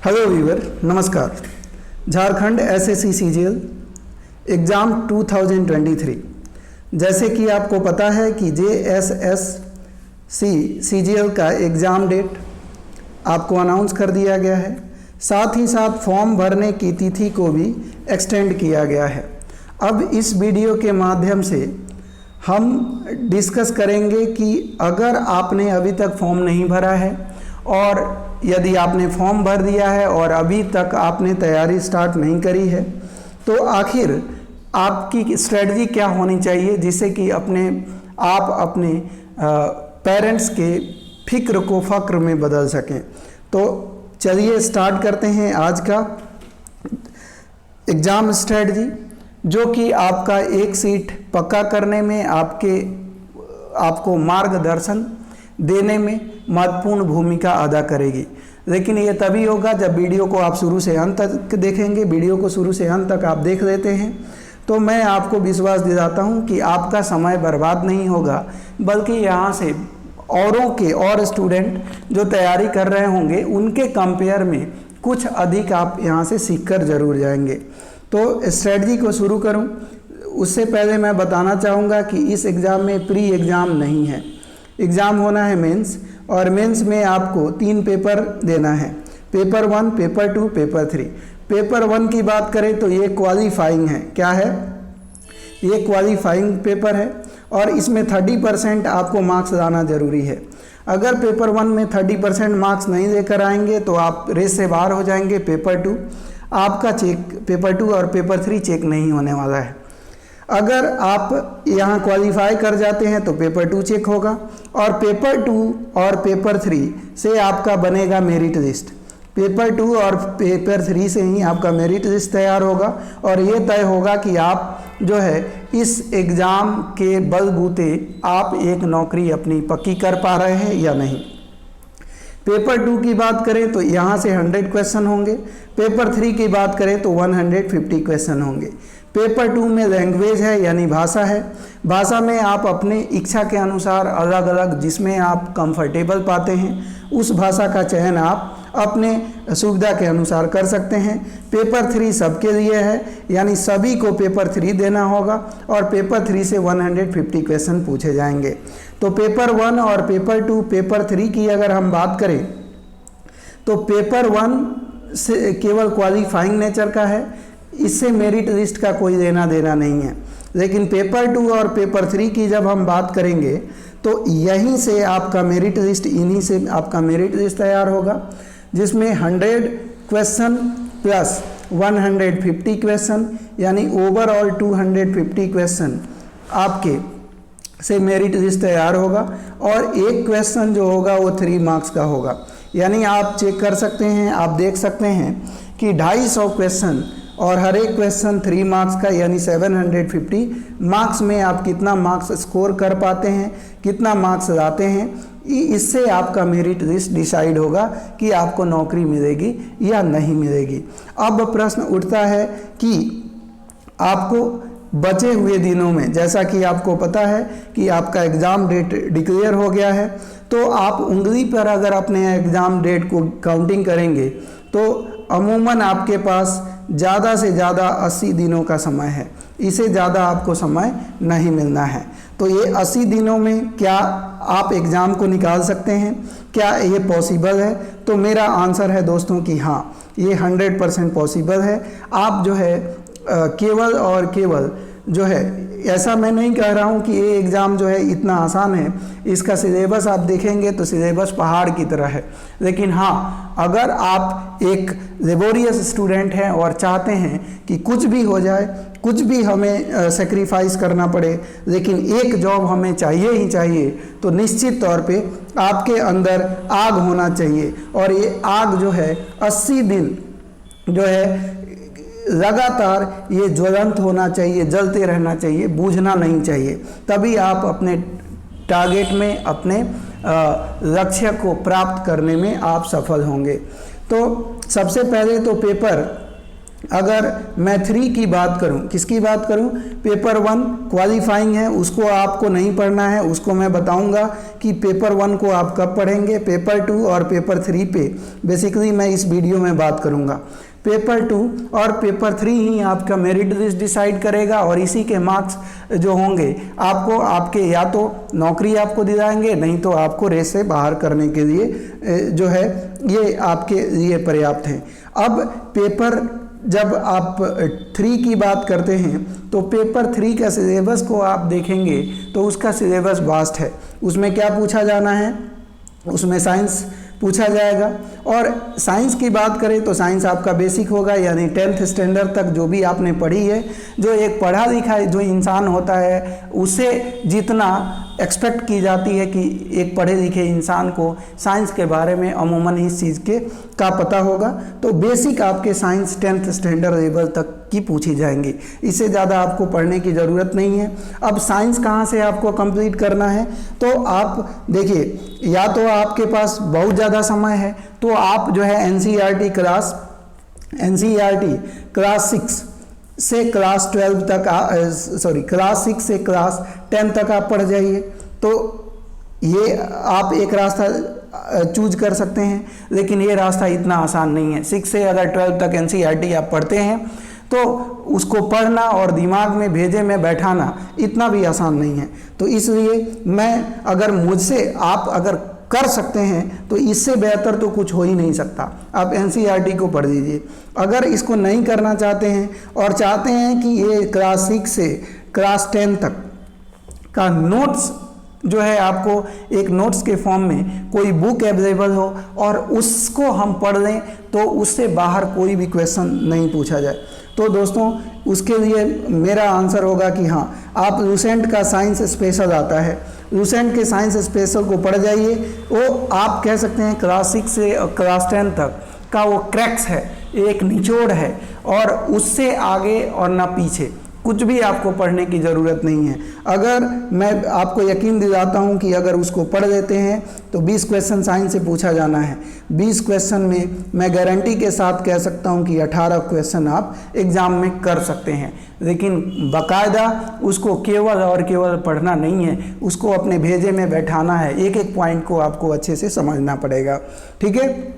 Hello viewer, नमस्कार। Jharkhand SSC CGL exam 2023, जैसे कि आपको पता है कि जेएसएससी सीजीएल का एग्ज़ाम डेट आपको अनाउंस कर दिया गया है। साथ ही साथ फॉर्म भरने की तिथि को भी एक्सटेंड किया गया है। अब इस वीडियो के माध्यम से हम डिस्कस करेंगे कि अगर आपने अभी तक फॉर्म नहीं भरा है और यदि आपने फॉर्म भर दिया है और अभी तक आपने तैयारी स्टार्ट नहीं करी है, तो आखिर आपकी स्ट्रेटजी क्या होनी चाहिए जिससे कि आप अपने पेरेंट्स के फिक्र को फ़क्र में बदल सकें। तो चलिए स्टार्ट करते हैं आज का एग्ज़ाम स्ट्रेटजी, जो कि आपका एक सीट पक्का करने में आपको मार्गदर्शन देने में महत्वपूर्ण भूमिका अदा करेगी। लेकिन ये तभी होगा जब वीडियो को आप शुरू से अंत तक देखेंगे। वीडियो को शुरू से अंत तक आप देख लेते हैं तो मैं आपको विश्वास दिलाता हूँ कि आपका समय बर्बाद नहीं होगा, बल्कि यहाँ से और स्टूडेंट जो तैयारी कर रहे होंगे उनके कंपेयर में कुछ अधिक आप यहाँ से सीखकर जरूर जाएंगे। तो स्ट्रेटजी को शुरू करूँ उससे पहले मैं बताना चाहूँगा कि इस एग्ज़ाम में प्री एग्ज़ाम नहीं है। एग्ज़ाम होना है मेंस, और मेंस में आपको 3 पेपर देना है, पेपर 1, पेपर 2, पेपर 3। पेपर 1 की बात करें तो ये क्वालिफाइंग है। क्या है? ये क्वालिफाइंग पेपर है और इसमें 30% आपको मार्क्स लाना ज़रूरी है। अगर पेपर 1 में 30% मार्क्स नहीं लेकर आएंगे तो आप रेस से बाहर हो जाएंगे। पेपर 2 आपका पेपर 2 और पेपर 3 चेक नहीं होने वाला है। अगर आप यहाँ क्वालिफाई कर जाते हैं तो पेपर 2 चेक होगा और पेपर 2 और पेपर 3 से आपका बनेगा मेरिट लिस्ट। पेपर 2 और पेपर 3 से ही आपका मेरिट लिस्ट तैयार होगा और ये तय होगा कि आप जो है इस एग्ज़ाम के बलबूते आप एक नौकरी अपनी पक्की कर पा रहे हैं या नहीं। पेपर 2 की बात करें तो यहाँ से 100 क्वेश्चन होंगे। पेपर 3 की बात करें तो 150 क्वेश्चन होंगे। पेपर 2 में लैंग्वेज है, यानी भाषा है। भाषा में आप अपने इच्छा के अनुसार अलग अलग जिसमें आप कंफर्टेबल पाते हैं उस भाषा का चयन आप अपने सुविधा के अनुसार कर सकते हैं। पेपर 3 सबके लिए है, यानी सभी को पेपर 3 देना होगा और पेपर 3 से 150 क्वेश्चन पूछे जाएंगे। तो पेपर 1 और पेपर 2, पेपर 3 की अगर हम बात करें तो पेपर 1 से केवल क्वालिफाइंग नेचर का है, इससे मेरिट लिस्ट का कोई लेना देना नहीं है। लेकिन पेपर 2 और पेपर 3 की जब हम बात करेंगे तो यहीं से आपका मेरिट लिस्ट, इन्हीं से आपका मेरिट लिस्ट तैयार होगा, जिसमें 100 क्वेश्चन प्लस 150 क्वेश्चन, यानी ओवरऑल 250 क्वेश्चन आपके से मेरिट लिस्ट तैयार होगा। और एक क्वेश्चन जो होगा वो 3 मार्क्स का होगा, यानी आप चेक कर सकते हैं, आप देख सकते हैं कि 250 क्वेश्चन और हर एक क्वेश्चन 3 मार्क्स का, यानी 750 मार्क्स में आप कितना मार्क्स स्कोर कर पाते हैं, कितना मार्क्स लाते हैं, इससे आपका मेरिट लिस्ट डिसाइड होगा कि आपको नौकरी मिलेगी या नहीं मिलेगी। अब प्रश्न उठता है कि आपको बचे हुए दिनों में, जैसा कि आपको पता है कि आपका एग्ज़ाम डेट डिक्लेयर हो गया है, तो आप उंगली पर अगर अपने एग्ज़ाम डेट को काउंटिंग करेंगे तो अमूमन आपके पास ज़्यादा से ज़्यादा 80 दिनों का समय है। इसे ज़्यादा आपको समय नहीं मिलना है। तो ये 80 दिनों में क्या आप एग्ज़ाम को निकाल सकते हैं? क्या ये पॉसिबल है? तो मेरा आंसर है दोस्तों कि हाँ, ये 100% पॉसिबल है। आप जो है केवल और केवल जो है, ऐसा मैं नहीं कह रहा हूँ कि ये एग्ज़ाम जो है इतना आसान है। इसका सिलेबस आप देखेंगे तो सिलेबस पहाड़ की तरह है। लेकिन हाँ, अगर आप एक लेबोरियस स्टूडेंट हैं और चाहते हैं कि कुछ भी हो जाए, कुछ भी हमें सेक्रीफाइस करना पड़े, लेकिन एक जॉब हमें चाहिए ही चाहिए, तो निश्चित तौर पे आपके अंदर आग होना चाहिए। और ये आग जो है 80 दिन जो है लगातार ये ज्वलंत होना चाहिए, जलते रहना चाहिए, बूझना नहीं चाहिए। तभी आप अपने टारगेट में, अपने लक्ष्य को प्राप्त करने में आप सफल होंगे। तो सबसे पहले तो पेपर अगर मैं 3 की बात करूं, किसकी बात करूं, पेपर 1 क्वालिफाइंग है, उसको आपको नहीं पढ़ना है, उसको मैं बताऊंगा कि पेपर 1 को आप कब पढ़ेंगे। पेपर 2 और पेपर 3 पे बेसिकली मैं इस वीडियो में बात करूंगा। पेपर 2 और पेपर 3 ही आपका मेरिट लिस्ट डिसाइड करेगा और इसी के मार्क्स जो होंगे आपको आपके या तो नौकरी आपको दिलाएंगे, नहीं तो आपको रेस से बाहर करने के लिए जो है ये आपके लिए पर्याप्त है। अब पेपर जब आप 3 की बात करते हैं तो पेपर 3 का सिलेबस को आप देखेंगे तो उसका सिलेबस वास्ट है। उसमें क्या पूछा जाना है, उसमें साइंस पूछा जाएगा। और साइंस की बात करें तो साइंस आपका बेसिक होगा, यानी 10th स्टैंडर्ड तक जो भी आपने पढ़ी है, जो एक पढ़ा लिखा जो इंसान होता है उससे जितना एक्सपेक्ट की जाती है कि एक पढ़े लिखे इंसान को साइंस के बारे में अमूमन इस चीज़ का पता होगा, तो बेसिक आपके साइंस 10th स्टैंडर्ड लेवल तक की पूछी जाएंगी। इससे ज़्यादा आपको पढ़ने की ज़रूरत नहीं है। अब साइंस कहाँ से आपको कंप्लीट करना है, तो आप देखिए, या तो आपके पास बहुत ज़्यादा समय है तो आप जो है एनसीईआरटी क्लास 6 से क्लास 12 तक क्लास 6 से क्लास 10 तक आप पढ़ जाइए। तो ये आप एक रास्ता चूज कर सकते हैं, लेकिन ये रास्ता इतना आसान नहीं है। 6 से अगर 12 तक एनसीईआरटी आप पढ़ते हैं तो उसको पढ़ना और दिमाग में भेजे में बैठाना इतना भी आसान नहीं है। तो इसलिए मैं अगर मुझसे आप अगर कर सकते हैं तो इससे बेहतर तो कुछ हो ही नहीं सकता। आप एनसीईआरटी को पढ़ लीजिए। अगर इसको नहीं करना चाहते हैं और चाहते हैं कि ये क्लास 6 से क्लास 10 तक का नोट्स जो है आपको एक नोट्स के फॉर्म में कोई बुक अवेलेबल हो और उसको हम पढ़ लें तो उससे बाहर कोई भी क्वेश्चन नहीं पूछा जाए, तो दोस्तों उसके लिए मेरा आंसर होगा कि हाँ, आप लूसेंट का साइंस स्पेशल आता है, लूसेंट के साइंस स्पेशल को पढ़ जाइए। वो आप कह सकते हैं क्लास 6 से क्लास 10 तक का वो क्रैक्स है, एक निचोड़ है, और उससे आगे और ना पीछे कुछ भी आपको पढ़ने की ज़रूरत नहीं है। अगर मैं आपको यकीन दिलाता हूं कि अगर उसको पढ़ लेते हैं तो 20 क्वेश्चन साइंस से पूछा जाना है। 20 क्वेश्चन में मैं गारंटी के साथ कह सकता हूं कि 18 क्वेश्चन आप एग्ज़ाम में कर सकते हैं, लेकिन बाकायदा उसको केवल और केवल पढ़ना नहीं है, उसको अपने भेजे में बैठाना है। एक एक पॉइंट को आपको अच्छे से समझना पड़ेगा। ठीक है,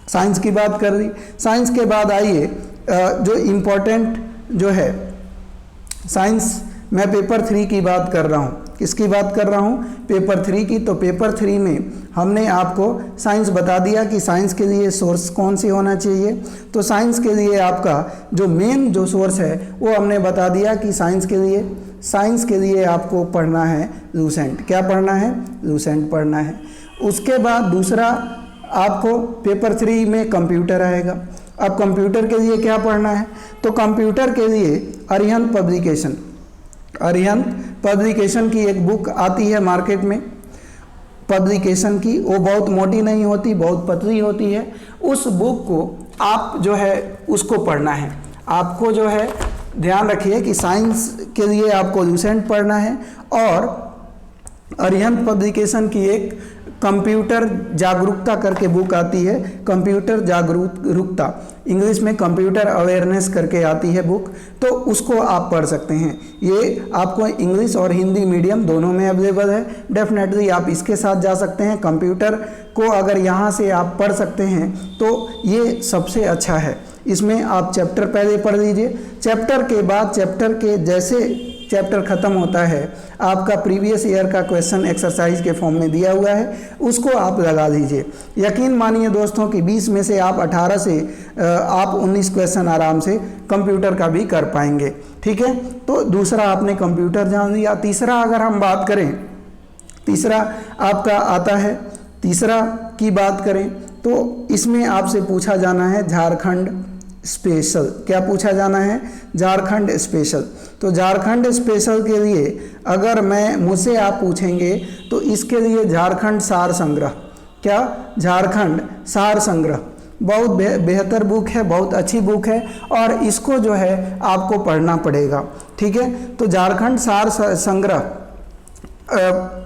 साइंस की बात कर ली। साइंस के बाद आइए जो इम्पोर्टेंट जो है साइंस, मैं पेपर 3 की बात कर रहा हूँ। किसकी बात कर रहा हूँ, पेपर 3 की। तो पेपर 3 में हमने आपको साइंस बता दिया कि साइंस के लिए सोर्स कौन सी होना चाहिए। तो साइंस के लिए आपका जो मेन जो सोर्स है वो हमने बता दिया कि साइंस के लिए आपको पढ़ना है लूसेंट। क्या पढ़ना है, लूसेंट पढ़ना है। उसके बाद दूसरा आपको पेपर 3 में कंप्यूटर आएगा। अब कंप्यूटर के लिए क्या पढ़ना है, तो कंप्यूटर के लिए अरिहंत पब्लिकेशन की एक बुक आती है मार्केट में पब्लिकेशन की। वो बहुत मोटी नहीं होती, बहुत पतली होती है। उस बुक को आप जो है उसको पढ़ना है। आपको जो है ध्यान रखिए कि साइंस के लिए आपको लूसेंट पढ़ना है और अरिहंत पब्लिकेशन की एक कंप्यूटर जागरूकता करके बुक आती है। कंप्यूटर जागरूकता, इंग्लिश में कंप्यूटर अवेयरनेस करके आती है बुक, तो उसको आप पढ़ सकते हैं। ये आपको इंग्लिश और हिंदी मीडियम दोनों में अवेलेबल है। डेफिनेटली आप इसके साथ जा सकते हैं। कंप्यूटर को अगर यहाँ से आप पढ़ सकते हैं तो ये सबसे अच्छा है। इसमें आप चैप्टर पहले पढ़ लीजिए, चैप्टर के बाद चैप्टर के जैसे चैप्टर ख़त्म होता है आपका प्रीवियस ईयर का क्वेश्चन एक्सरसाइज के फॉर्म में दिया हुआ है, उसको आप लगा लीजिए। यकीन मानिए दोस्तों कि 20 में से आप 18 से आप 19 क्वेश्चन आराम से कंप्यूटर का भी कर पाएंगे। ठीक है, तो दूसरा आपने कंप्यूटर जान लिया। तीसरा अगर हम बात करें, तीसरा आपका आता है, तीसरा की बात करें तो इसमें आपसे पूछा जाना है झारखंड स्पेशल। क्या पूछा जाना है, झारखंड स्पेशल। तो झारखंड स्पेशल के लिए अगर मुझसे आप पूछेंगे तो इसके लिए झारखंड सार संग्रह, क्या, झारखंड सार संग्रह बहुत बेहतर बुक है, बहुत अच्छी बुक है और इसको जो है आपको पढ़ना पड़ेगा। ठीक है, तो झारखंड सार संग्रह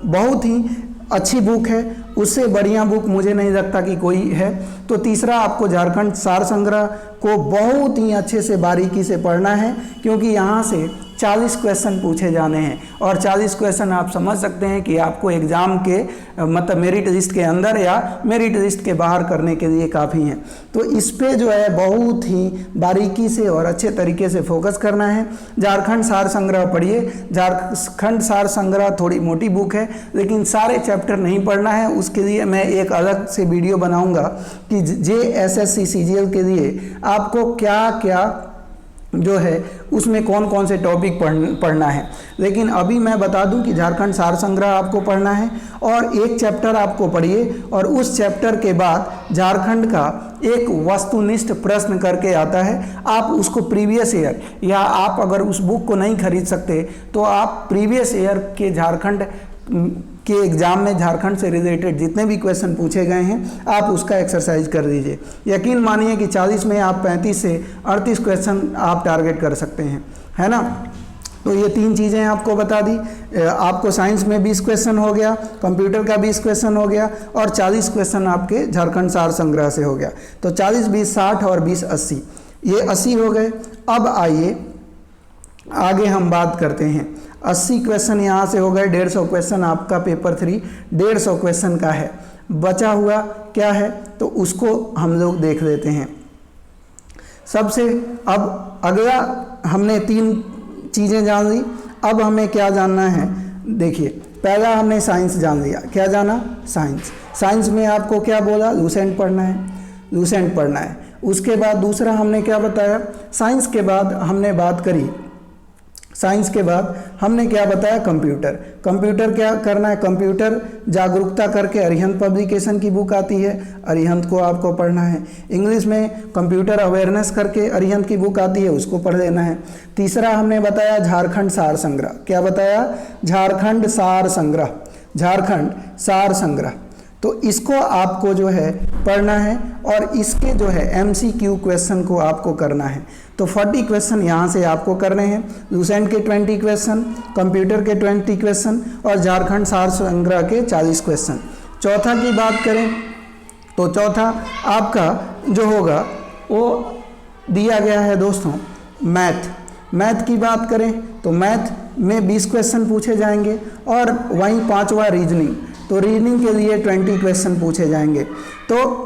बहुत ही अच्छी बुक है उससे बढ़िया बुक मुझे नहीं लगता कि कोई है। तो तीसरा, आपको झारखंड सार संग्रह को बहुत ही अच्छे से बारीकी से पढ़ना है, क्योंकि यहाँ से 40 क्वेश्चन पूछे जाने हैं, और 40 क्वेश्चन आप समझ सकते हैं कि आपको एग्ज़ाम के मतलब मेरिट लिस्ट के अंदर या मेरिट लिस्ट के बाहर करने के लिए काफ़ी हैं। तो इस पे जो है बहुत ही बारीकी से और अच्छे तरीके से फोकस करना है। झारखंड सार संग्रह पढ़िए। झारखंड सार संग्रह थोड़ी मोटी बुक है, लेकिन सारे चैप्टर नहीं पढ़ना है। उसके लिए मैं एक अलग से वीडियो बनाऊंगा कि JSSC CGL के लिए आपको क्या क्या जो है उसमें कौन कौन से टॉपिक पढ़ना है। लेकिन अभी मैं बता दूं कि झारखंड सार संग्रह आपको पढ़ना है, और एक चैप्टर आपको पढ़िए, और उस चैप्टर के बाद झारखंड का एक वस्तुनिष्ठ प्रश्न करके आता है। आप उसको प्रीवियस ईयर, या आप अगर उस बुक को नहीं खरीद सकते तो आप प्रीवियस ईयर के झारखंड के एग्ज़ाम में झारखंड से रिलेटेड जितने भी क्वेश्चन पूछे गए हैं आप उसका एक्सरसाइज कर दीजिए। यकीन मानिए कि 40 में आप 35 से 38 क्वेश्चन आप टारगेट कर सकते हैं, है ना। तो ये 3 चीज़ें आपको बता दी। आपको साइंस में 20 क्वेश्चन हो गया, कंप्यूटर का 20 क्वेश्चन हो गया, और 40 क्वेश्चन आपके झारखंड सार संग्रह से हो गया। तो 40, 20, 60 और 20, 80, ये 80 हो गए। अब आइए आगे हम बात करते हैं। 80 क्वेश्चन यहाँ से हो गए। 150 क्वेश्चन आपका पेपर 3 150 क्वेश्चन का है। बचा हुआ क्या है तो उसको हम लोग देख लेते हैं। सबसे अब अगला हमने 3 चीज़ें जान ली। अब हमें क्या जानना है, देखिए पहला हमने साइंस जान लिया। क्या जाना? साइंस। साइंस में आपको क्या बोला? लूसेंट पढ़ना है, लूसेंट पढ़ना है। उसके बाद दूसरा हमने क्या बताया? साइंस के बाद हमने बात करी, साइंस के बाद हमने क्या बताया? कंप्यूटर। कंप्यूटर क्या करना है? कंप्यूटर जागरूकता करके अरिहंत पब्लिकेशन की बुक आती है, अरिहंत को आपको पढ़ना है। इंग्लिश में कंप्यूटर अवेयरनेस करके अरिहंत की बुक आती है, उसको पढ़ लेना है। तीसरा हमने बताया झारखंड सार संग्रह। क्या बताया? झारखंड सार संग्रह, झारखंड सार संग्रह। तो इसको आपको जो है पढ़ना है, और इसके जो है MCQ क्वेश्चन को आपको करना है। तो 40 क्वेश्चन यहाँ से आपको करने हैं। लूसेंट के 20 क्वेश्चन, कंप्यूटर के 20 क्वेश्चन, और झारखंड सार संग्रह के 40 क्वेश्चन। चौथा की बात करें तो चौथा आपका जो होगा वो दिया गया है दोस्तों मैथ। मैथ की बात करें तो मैथ में 20 क्वेश्चन पूछे जाएंगे, और वहीं 5वां रीजनिंग। तो रीजनिंग के लिए 20 क्वेश्चन पूछे जाएंगे। तो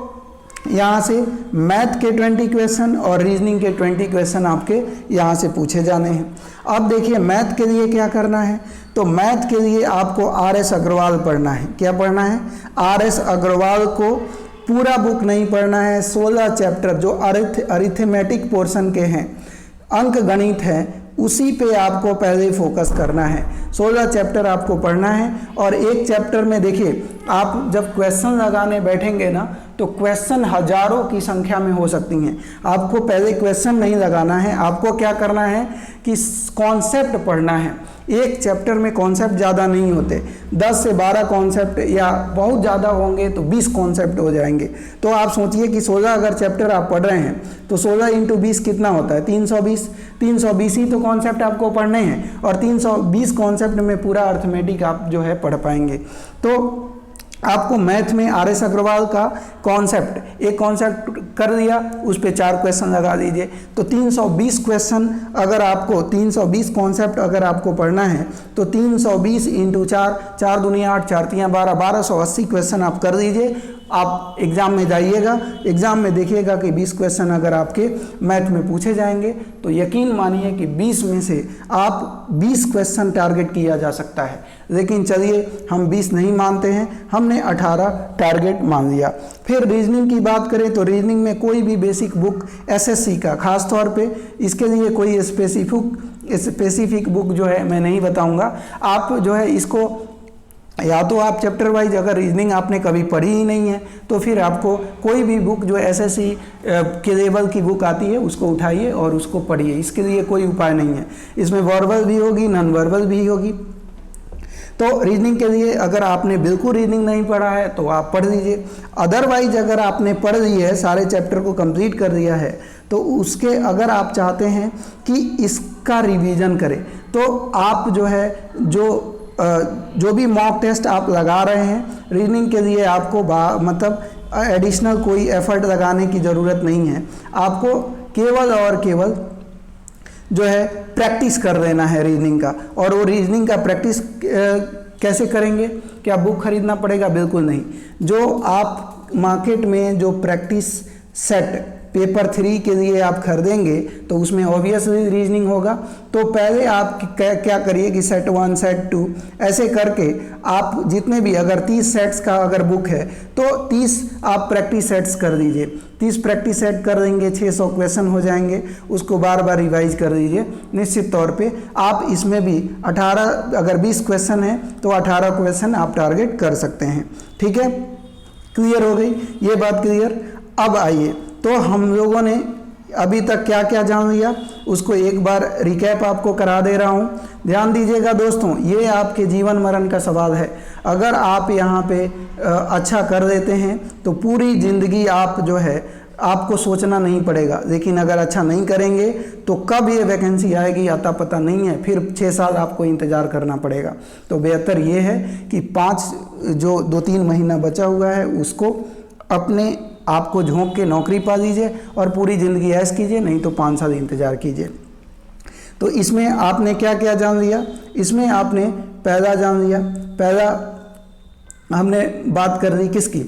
यहाँ से मैथ के 20 क्वेश्चन और रीजनिंग के 20 क्वेश्चन आपके यहाँ से पूछे जाने हैं। अब देखिए मैथ के लिए क्या करना है। तो मैथ के लिए आपको RS अग्रवाल पढ़ना है। क्या पढ़ना है? RS अग्रवाल को पूरा बुक नहीं पढ़ना है। 16 चैप्टर जो अरिथमेटिक पोर्शन के हैं, अंक गणित है, उसी पे आपको पहले फोकस करना है। 16 चैप्टर आपको पढ़ना है, और एक चैप्टर में देखिए आप जब क्वेश्चन लगाने बैठेंगे ना तो क्वेश्चन हजारों की संख्या में हो सकती हैं। आपको पहले क्वेश्चन नहीं लगाना है, आपको क्या करना है कि कॉन्सेप्ट पढ़ना है। एक चैप्टर में कॉन्सेप्ट ज़्यादा नहीं होते, 10 से 12 कॉन्सेप्ट, या बहुत ज़्यादा होंगे तो 20 कॉन्सेप्ट हो जाएंगे। तो आप सोचिए कि 16 अगर चैप्टर आप पढ़ रहे हैं तो 16 × 20 कितना होता है? 320। 320 ही तो कॉन्सेप्ट आपको पढ़ने हैं, और 320 कॉन्सेप्ट में पूरा अर्थमेटिक आप जो है पढ़ पाएंगे। तो आपको मैथ में RS अग्रवाल का कॉन्सेप्ट, एक कॉन्सेप्ट कर दिया, उस पे 4 क्वेश्चन लगा दीजिए। तो 320 क्वेश्चन अगर आपको 320 कॉन्सेप्ट अगर आपको पढ़ना है तो 320 × 4, 4 दूनी 8, 4 तियाँ 12, 1280 क्वेश्चन आप कर दीजिए। आप एग्ज़ाम में जाइएगा, एग्ज़ाम में देखिएगा कि 20 क्वेश्चन अगर आपके मैथ में पूछे जाएंगे तो यकीन मानिए कि 20 में से आप 20 क्वेश्चन टारगेट किया जा सकता है। लेकिन चलिए हम 20 नहीं मानते हैं, हमने 18 टारगेट मान लिया। फिर रीजनिंग की बात करें तो रीजनिंग में कोई भी बेसिक बुक SSC का, खास तौर पे इसके लिए कोई स्पेसिफिक बुक जो है मैं नहीं बताऊंगा। आप जो है इसको या तो आप चैप्टर वाइज, अगर रीजनिंग आपने कभी पढ़ी ही नहीं है तो फिर आपको कोई भी बुक जो SSC के लेवल की बुक आती है उसको उठाइए और उसको पढ़िए। इसके लिए कोई उपाय नहीं है। इसमें वर्बल भी होगी, नॉन वर्बल भी होगी। तो रीजनिंग के लिए अगर आपने बिल्कुल रीजनिंग नहीं पढ़ा है तो आप पढ़ लीजिए। अदरवाइज अगर आपने पढ़ ली है, सारे चैप्टर को कंप्लीट कर दिया है, तो उसके अगर आप चाहते हैं कि इसका रिवीजन करें तो आप जो है जो जो भी मॉक टेस्ट आप लगा रहे हैं रीजनिंग के लिए आपको मतलब एडिशनल कोई एफर्ट लगाने की ज़रूरत नहीं है। आपको केवल और केवल जो है प्रैक्टिस कर देना है रीजनिंग का। और वो रीजनिंग का प्रैक्टिस कैसे करेंगे? क्या बुक खरीदना पड़ेगा? बिल्कुल नहीं। जो आप मार्केट में जो प्रैक्टिस सेट पेपर 3 के लिए आप खरीदेंगे तो उसमें ऑब्वियसली रीजनिंग होगा। तो पहले आप क्या करिए कि सेट 1 सेट 2 ऐसे करके आप जितने भी, अगर 30 सेट्स का अगर बुक है तो 30 आप प्रैक्टिस सेट्स कर दीजिए। 30 प्रैक्टिस सेट कर देंगे, 600 क्वेश्चन हो जाएंगे। उसको बार बार रिवाइज कर दीजिए। निश्चित तौर पे आप इसमें भी 18, अगर 20 क्वेश्चन है तो 18 क्वेश्चन आप टारगेट कर सकते हैं। ठीक है, क्लियर हो गई ये बात? क्लियर। अब आइए, तो हम लोगों ने अभी तक क्या क्या जान लिया उसको एक बार रिकैप आपको करा दे रहा हूँ। ध्यान दीजिएगा दोस्तों, ये आपके जीवन मरण का सवाल है। अगर आप यहाँ पे अच्छा कर देते हैं तो पूरी ज़िंदगी आप जो है आपको सोचना नहीं पड़ेगा। लेकिन अगर अच्छा नहीं करेंगे तो कब ये वैकेंसी आएगी आता पता नहीं है, फिर 6 साल आपको इंतज़ार करना पड़ेगा। तो बेहतर ये है कि 5 जो 2-3 महीना बचा हुआ है उसको अपने आपको झोंक के नौकरी पा लीजिए और पूरी ज़िंदगी ऐश कीजिए, नहीं तो 5 साल इंतज़ार कीजिए। तो इसमें आपने क्या क्या जान लिया? इसमें आपने पहला जान लिया, पहला हमने बात कर ली किसकी?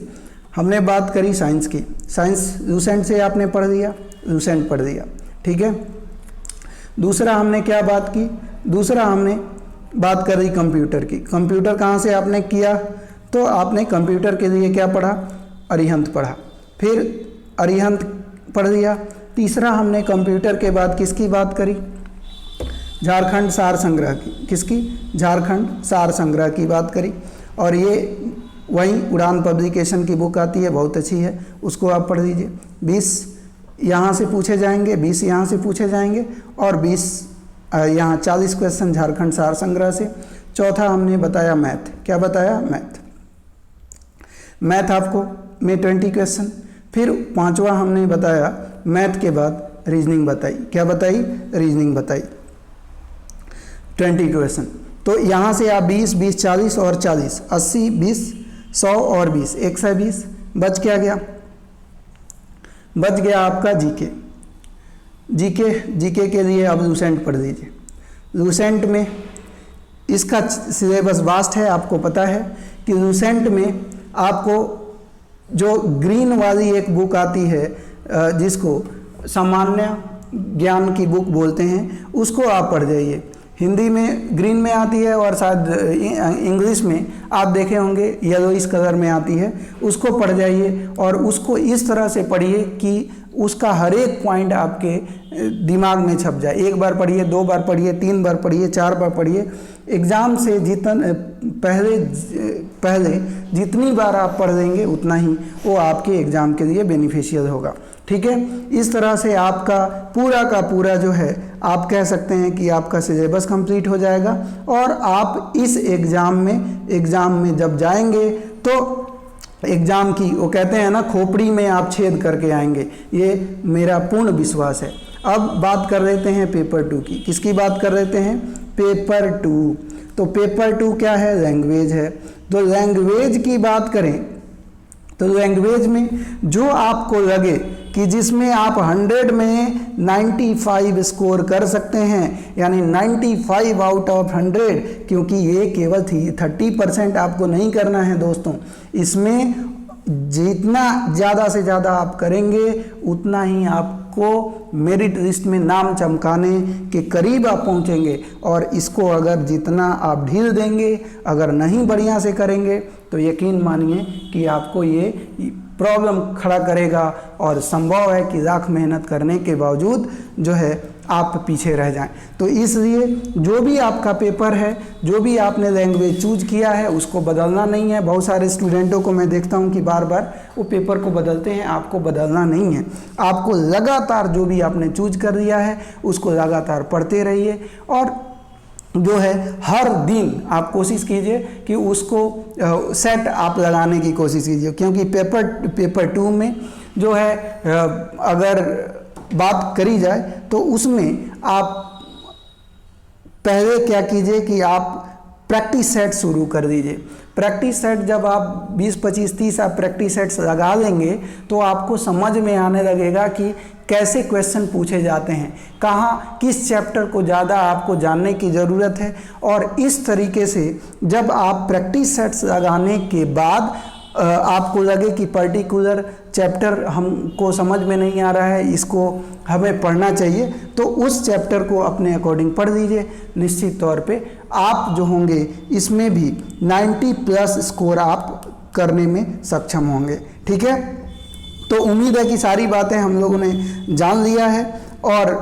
हमने बात करी साइंस की। साइंस लूसेंट से आपने पढ़ लिया, लूसेंट पढ़ लिया। ठीक है। दूसरा हमने क्या बात की? दूसरा हमने बात कर रही कंप्यूटर की। कंप्यूटर कहाँ से आपने किया? तो आपने कंप्यूटर के लिए क्या पढ़ा? अरिहंत पढ़ा। फिर अरिहंत पढ़ लिया। तीसरा हमने कंप्यूटर के बाद किसकी बात करी? झारखंड सार संग्रह की। किसकी? झारखंड सार संग्रह की बात करी। और ये वहीं उड़ान पब्लिकेशन की बुक आती है, बहुत अच्छी है, उसको आप पढ़ लीजिए। 20 यहाँ से पूछे जाएंगे, 20 यहाँ से पूछे जाएंगे और 20 यहाँ 40 क्वेश्चन झारखंड सार संग्रह से। चौथा हमने बताया मैथ। क्या बताया? मैथ। मैथ आपको में 20 क्वेश्चन। फिर 5वां हमने बताया मैथ के बाद रीजनिंग बताई। क्या बताई? रीजनिंग बताई, 20 क्वेश्चन। तो यहाँ से आप 20, 20, 40 और 40, 80, 20, 100 और 20, 120। बच क्या गया? बच गया आपका जीके। जीके के लिए अब लूसेंट पढ़ लीजिए। लूसेंट में इसका सिलेबस वास्ट है, आपको पता है कि लूसेंट में आपको जो ग्रीन वाली एक बुक आती है जिसको सामान्य ज्ञान की बुक बोलते हैं, उसको आप पढ़ जाइए। हिंदी में ग्रीन में आती है और शायद इंग्लिश में आप देखे होंगे येलोइश कलर में आती है, उसको पढ़ जाइए। और उसको इस तरह से पढ़िए कि उसका हर एक पॉइंट आपके दिमाग में छप जाए। 1 बार पढ़िए, 2 बार पढ़िए, 3 बार पढ़िए, 4 बार पढ़िए। एग्ज़ाम से पहले जितनी बार आप पढ़ लेंगे उतना ही वो आपके एग्ज़ाम के लिए बेनिफिशियल होगा। ठीक है। इस तरह से आपका पूरा का पूरा जो है आप कह सकते हैं कि आपका सिलेबस कंप्लीट हो जाएगा। और आप इस एग्ज़ाम में जब जाएंगे तो एग्ज़ाम की वो कहते हैं ना, खोपड़ी में आप छेद करके आएंगे, ये मेरा पूर्ण विश्वास है। अब बात कर लेते हैं पेपर 2 की। किसकी बात कर लेते हैं? पेपर 2। तो पेपर 2 क्या है? लैंग्वेज है। तो लैंग्वेज की बात करें तो लैंग्वेज में जो आपको लगे कि जिसमें आप 100 में 95 स्कोर कर सकते हैं, यानी 95 आउट ऑफ 100, क्योंकि ये केवल 30% आपको नहीं करना है दोस्तों। इसमें जितना ज़्यादा से ज़्यादा आप करेंगे उतना ही आपको मेरिट लिस्ट में नाम चमकाने के करीब आप पहुंचेंगे। और इसको अगर जितना आप ढील देंगे, अगर नहीं बढ़िया से करेंगे, तो यकीन मानिए कि आपको ये प्रॉब्लम खड़ा करेगा और संभव है कि लाख मेहनत करने के बावजूद जो है आप पीछे रह जाएं। तो इसलिए जो भी आपका पेपर है, जो भी आपने लैंग्वेज चूज किया है, उसको बदलना नहीं है। बहुत सारे स्टूडेंटों को मैं देखता हूं कि बार बार वो पेपर को बदलते हैं। आपको बदलना नहीं है। आपको लगातार जो भी आपने चूज कर दिया है उसको लगातार पढ़ते रहिए और जो है हर दिन आप कोशिश कीजिए कि उसको सेट आप लगाने की कोशिश कीजिए। क्योंकि पेपर 2 में जो है अगर बात करी जाए तो उसमें आप पहले क्या कीजिए कि आप प्रैक्टिस सेट शुरू कर दीजिए। प्रैक्टिस सेट जब आप 20, 25, 30 आप प्रैक्टिस सेट्स लगा लेंगे तो आपको समझ में आने लगेगा कि कैसे क्वेश्चन पूछे जाते हैं, कहाँ किस चैप्टर को ज़्यादा आपको जानने की ज़रूरत है। और इस तरीके से जब आप प्रैक्टिस सेट्स लगाने के बाद आपको लगे कि पर्टिकुलर चैप्टर हमको समझ में नहीं आ रहा है, इसको हमें पढ़ना चाहिए, तो उस चैप्टर को अपने अकॉर्डिंग पढ़ लीजिए। निश्चित तौर पे आप जो होंगे इसमें भी 90+ स्कोर आप करने में सक्षम होंगे। ठीक है, तो उम्मीद है कि सारी बातें हम लोगों ने जान लिया है। और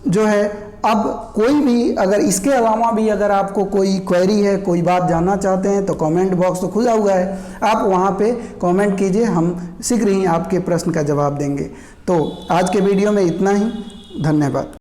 जो है अब कोई भी अगर इसके अलावा भी अगर आपको कोई क्वेरी है, कोई बात जानना चाहते हैं, तो कमेंट बॉक्स तो खुला हुआ है, आप वहां पे कमेंट कीजिए, हम शीघ्र ही आपके प्रश्न का जवाब देंगे। तो आज के वीडियो में इतना ही, धन्यवाद।